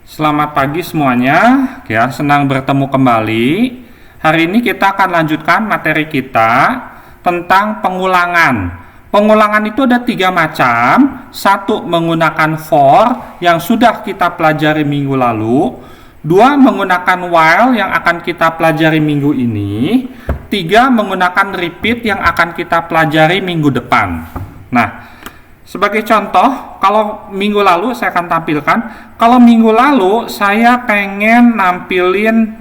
Selamat pagi semuanya, ya, senang bertemu kembali. Hari ini kita akan lanjutkan materi kita tentang pengulangan. Pengulangan itu ada 3 macam. Satu, menggunakan for yang sudah kita pelajari minggu lalu. 2, menggunakan while yang akan kita pelajari minggu ini. 3, menggunakan repeat yang akan kita pelajari minggu depan. Nah, sebagai contoh, kalau minggu lalu saya akan tampilkan, kalau minggu lalu saya pengen nampilin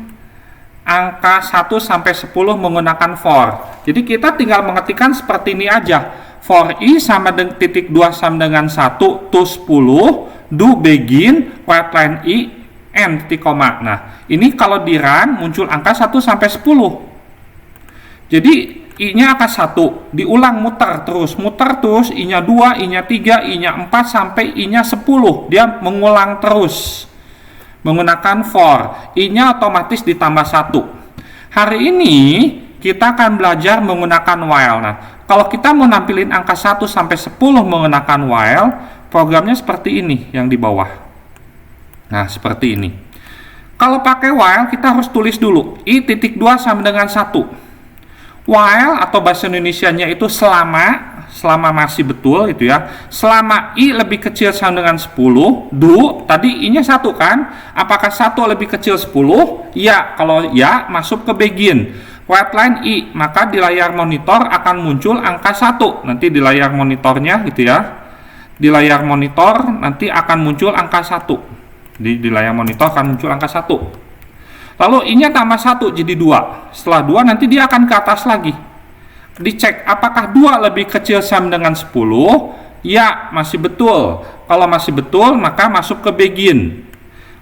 angka 1 sampai 10 menggunakan for. Jadi kita tinggal mengetikkan seperti ini aja. For i sama dengan titik 2 sama dengan 1 to 10, do begin, write line i, end titik koma. Nah, ini kalau di run muncul angka 1 sampai 10. Jadi I-nya angka 1, diulang muter terus, I-nya 2, I-nya 3, I-nya 4, sampai I-nya 10. Dia mengulang terus menggunakan for. I-nya otomatis ditambah 1. Hari ini kita akan belajar menggunakan while. Nah, kalau kita mau nampilin angka 1 sampai 10 menggunakan while, programnya seperti ini yang di bawah. Nah, seperti ini. Kalau pakai while, kita harus tulis dulu I.2 sama dengan 1. While atau bahasa Indonesianya itu selama masih betul itu ya. Selama i lebih kecil sama dengan 10, do, tadi i-nya 1 kan? Apakah 1 lebih kecil 10? Ya, kalau ya masuk ke begin. Write line i, maka di layar monitor akan muncul angka 1. Nanti di layar monitornya gitu ya. Di layar monitor nanti akan muncul angka 1. Di layar monitor akan muncul angka 1. Lalu I-nya tambah 1 jadi 2. Setelah 2 nanti dia akan ke atas lagi. Dicek apakah 2 lebih kecil sama dengan 10? Ya, masih betul. Kalau masih betul maka masuk ke begin.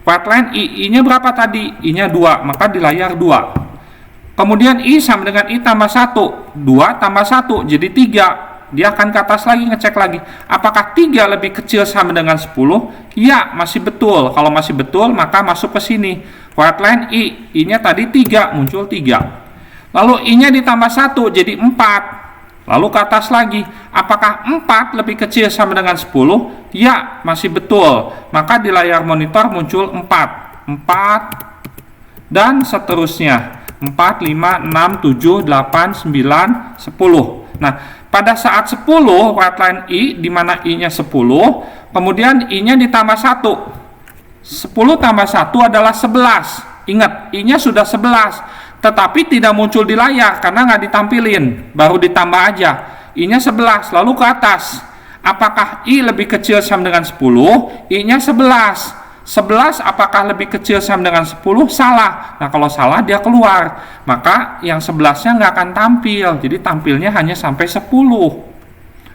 Write line I-nya berapa tadi? I-nya 2, maka di layar 2. Kemudian I sama dengan I tambah 1. 2 tambah 1 jadi 3. Dia akan ke atas lagi, ngecek lagi. Apakah 3 lebih kecil sama dengan 10? Ya, masih betul. Kalau masih betul, maka masuk ke sini. Write line I-nya tadi 3, muncul 3. Lalu I-nya ditambah 1, jadi 4. Lalu ke atas lagi. Apakah 4 lebih kecil sama dengan 10? Ya, masih betul. Maka di layar monitor muncul 4. 4, dan seterusnya. 4, 5, 6, 7, 8, 9, 10. Nah, pada saat 10, write line I, di mana I-nya 10, kemudian I-nya ditambah 1. 10 tambah 1 adalah 11. Ingat, I-nya sudah 11, tetapi tidak muncul di layar karena nggak ditampilin, baru ditambah aja. I-nya 11, lalu ke atas. Apakah I lebih kecil sama dengan 10? I-nya 11. 11 apakah lebih kecil sama dengan 10? Salah. Nah, kalau salah dia keluar. Maka yang 11-nya nggak akan tampil. Jadi tampilnya hanya sampai 10.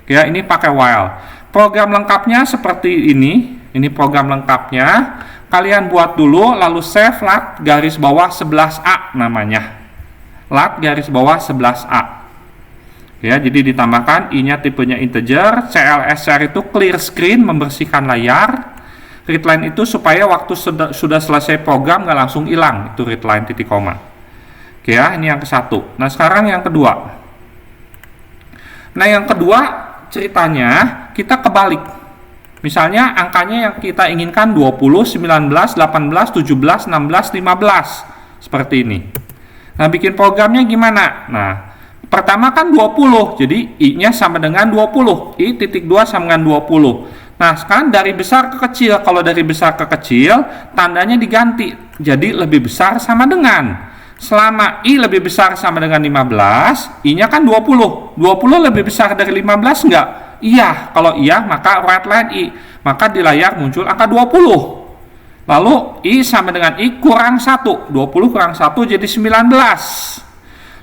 Ya, ini pakai while. Program lengkapnya seperti ini. Ini program lengkapnya. Kalian buat dulu lalu save lat garis bawah 11A namanya. Lat garis bawah 11A. Ya, jadi ditambahkan I-nya tipenya integer, CLSR itu clear screen, membersihkan layar. Readline itu supaya waktu sudah selesai program nggak langsung hilang, itu readline titik koma. Oke ya, ini yang ke-1. Nah, sekarang yang kedua. Nah, yang kedua ceritanya kita kebalik. Misalnya angkanya yang kita inginkan 20, 19, 18, 17, 16, 15. Seperti ini. Nah, bikin programnya gimana? Nah, pertama kan 20, jadi I-nya sama dengan 20. I.2 sama dengan 20. Nah, sekarang dari besar ke kecil. Kalau dari besar ke kecil, tandanya diganti. Jadi lebih besar sama dengan. Selama I lebih besar sama dengan 15, I-nya kan 20. 20 lebih besar dari 15 enggak? Iya. Kalau iya, maka write line I. Maka di layar muncul angka 20. Lalu I sama dengan I kurang 1. 20 kurang 1 jadi 19.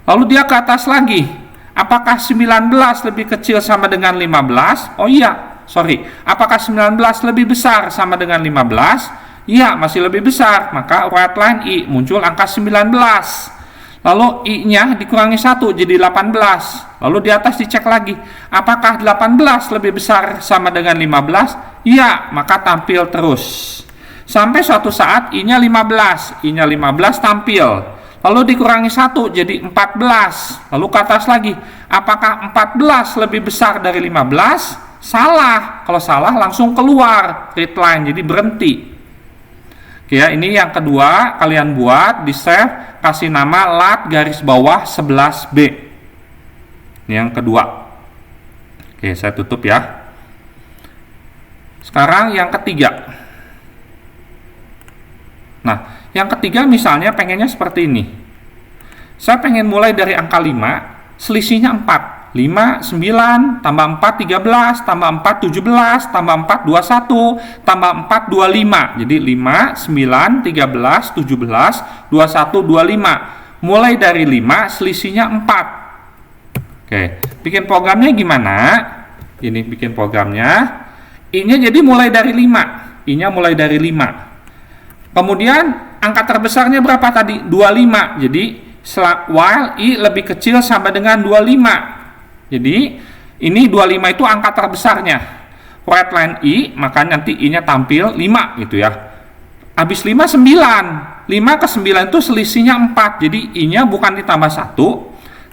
Lalu dia ke atas lagi. Apakah 19 lebih kecil sama dengan 15? Oh iya. Apakah 19 lebih besar sama dengan 15? Iya, masih lebih besar. Maka write line I, muncul angka 19. Lalu I-nya dikurangi 1 jadi 18. Lalu di atas dicek lagi. Apakah 18 lebih besar sama dengan 15? Iya, maka tampil terus. Sampai suatu saat I-nya 15. I-nya 15 tampil. Lalu dikurangi 1 jadi 14. Lalu ke atas lagi. Apakah 14 lebih besar dari 15? Salah. Kalau salah langsung keluar readline, jadi berhenti. Oke ya, ini yang kedua kalian buat, di save, kasih nama lat garis bawah 11B. Ini yang kedua. Oke, saya tutup ya. Sekarang yang ketiga. Nah, yang ketiga misalnya pengennya seperti ini. Saya pengen mulai dari angka 5, selisihnya 4. 5, 9, tambah 4, 13, tambah 4, 17, tambah 4, 21, tambah 4, 25. Jadi 5, 9, 13, 17, 21, 25. Mulai dari 5, selisihnya 4. Oke, bikin programnya gimana? Ini bikin programnya. I-nya jadi mulai dari 5. I-nya mulai dari 5. Kemudian angka terbesarnya berapa tadi? 25. Jadi while I lebih kecil sama dengan 25. Jadi ini 25 itu angka terbesarnya. Right line I, maka nanti I-nya tampil 5 gitu ya. Habis 5, 9. 5 ke 9 itu selisihnya 4. Jadi I-nya bukan ditambah 1,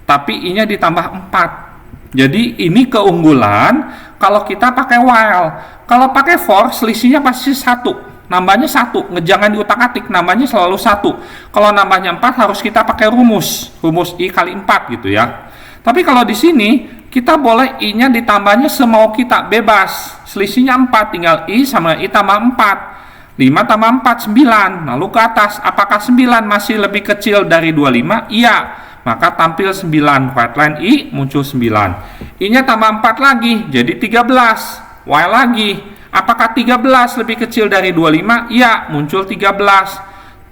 tapi I-nya ditambah 4. Jadi ini keunggulan kalau kita pakai while. Kalau pakai for, selisihnya pasti 1. Nambahnya 1, jangan diutak-atik, nambahnya selalu 1. Kalau nambahnya 4 harus kita pakai rumus I kali 4 gitu ya. Tapi kalau di sini kita boleh I-nya ditambahnya semau kita, bebas. Selisihnya 4, tinggal I sama I tambah 4. 5 tambah 4, 9. Lalu ke atas, apakah 9 masih lebih kecil dari 25? Iya. Maka tampil 9. Right line I muncul 9. I-nya tambah 4 lagi, jadi 13. Y lagi. Apakah 13 lebih kecil dari 25? Iya, muncul 13.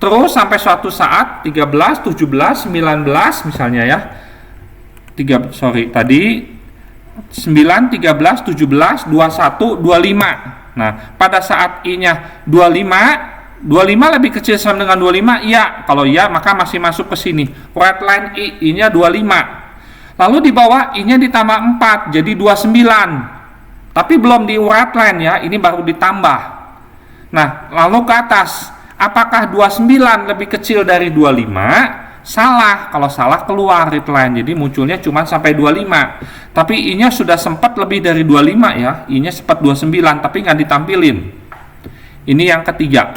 Terus sampai suatu saat 13, 17, 19 misalnya ya. Tadi 9, 13, 17, 21, 25. Nah, pada saat I-nya 25 lebih kecil sama dengan 25? Iya. Kalau iya, maka masih masuk ke sini. Right line I-nya 25. Lalu di bawah I-nya ditambah 4, jadi 29. Tapi belum di right line ya, ini baru ditambah. Nah, lalu ke atas, apakah 29 lebih kecil dari 25? Salah. Kalau salah keluar right line, jadi munculnya cuma sampai 25. Tapi I-nya sudah sempat lebih dari 25 ya, I-nya sempat 29 tapi nggak ditampilin. Ini yang ketiga.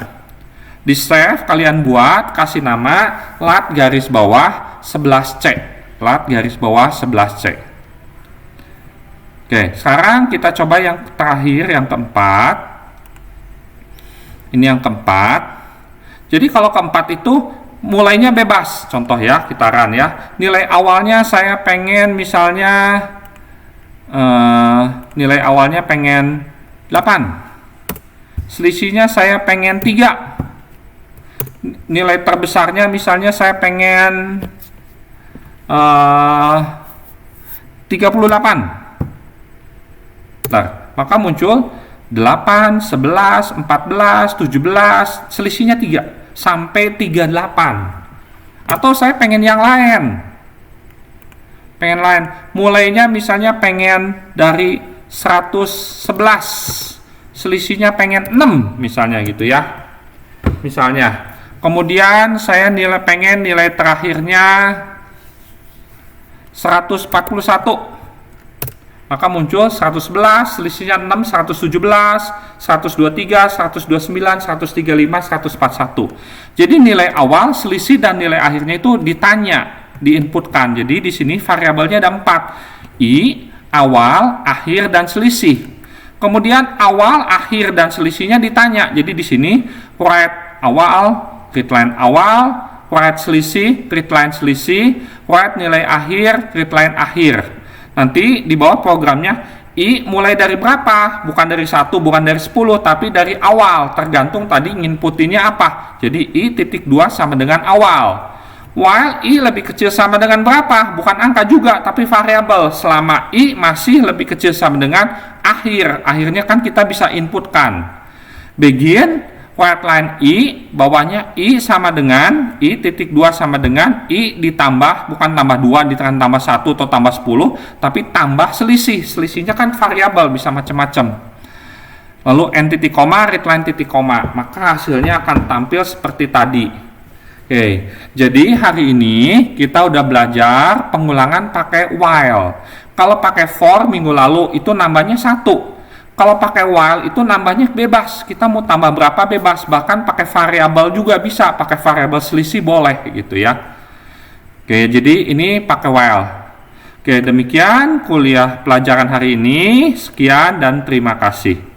Di save, kalian buat, kasih nama lat garis bawah 11C. Lat garis bawah 11C. Oke, sekarang kita coba yang terakhir, yang keempat. Ini yang keempat. Jadi kalau keempat itu mulainya bebas. Contoh ya, kita run ya. Nilai awalnya saya pengen misalnya nilai awalnya pengen 8. Selisihnya saya pengen 3. Nilai terbesarnya misalnya saya pengen 38. Nah, maka muncul 8, 11, 14, 17, selisihnya 3 sampai 38. Atau saya pengen yang lain. Mulainya misalnya pengen dari 111. Selisihnya pengen 6 misalnya gitu ya. Misalnya. Kemudian saya pengen nilai terakhirnya 141. Maka muncul 111, selisihnya 6, 117, 123, 129, 135, 141. Jadi nilai awal, selisih, dan nilai akhirnya itu ditanya, diinputkan. Jadi di sini variabelnya ada 4. I, awal, akhir, dan selisih. Kemudian awal, akhir, dan selisihnya ditanya. Jadi di sini write awal, read line awal, write selisih, read line selisih, write nilai akhir, read line akhir. Nanti di bawah programnya I mulai dari berapa? Bukan dari 1, bukan dari 10, tapi dari awal. Tergantung tadi nginputinnya apa. Jadi I titik 2 sama dengan awal. While I lebih kecil sama dengan berapa? Bukan angka juga, tapi variabel. Selama I masih lebih kecil sama dengan akhir. Akhirnya kan kita bisa inputkan. Begin, right line I, bawahnya I sama dengan I titik 2 sama dengan I ditambah, bukan tambah 2, ditambah tambah 1 atau tambah 10, tapi tambah selisih. Selisihnya kan variabel, bisa macam-macam. Lalu N titik koma, read line titik koma, maka hasilnya akan tampil seperti tadi. Oke, jadi hari ini kita udah belajar pengulangan pakai while. Kalau pakai for minggu lalu itu nambahnya 1. Kalau pakai while itu nambahnya bebas, kita mau tambah berapa bebas, bahkan pakai variabel juga bisa, pakai variabel selisih boleh gitu ya. Oke, jadi ini pakai while. Oke, demikian kuliah pelajaran hari ini. Sekian dan terima kasih.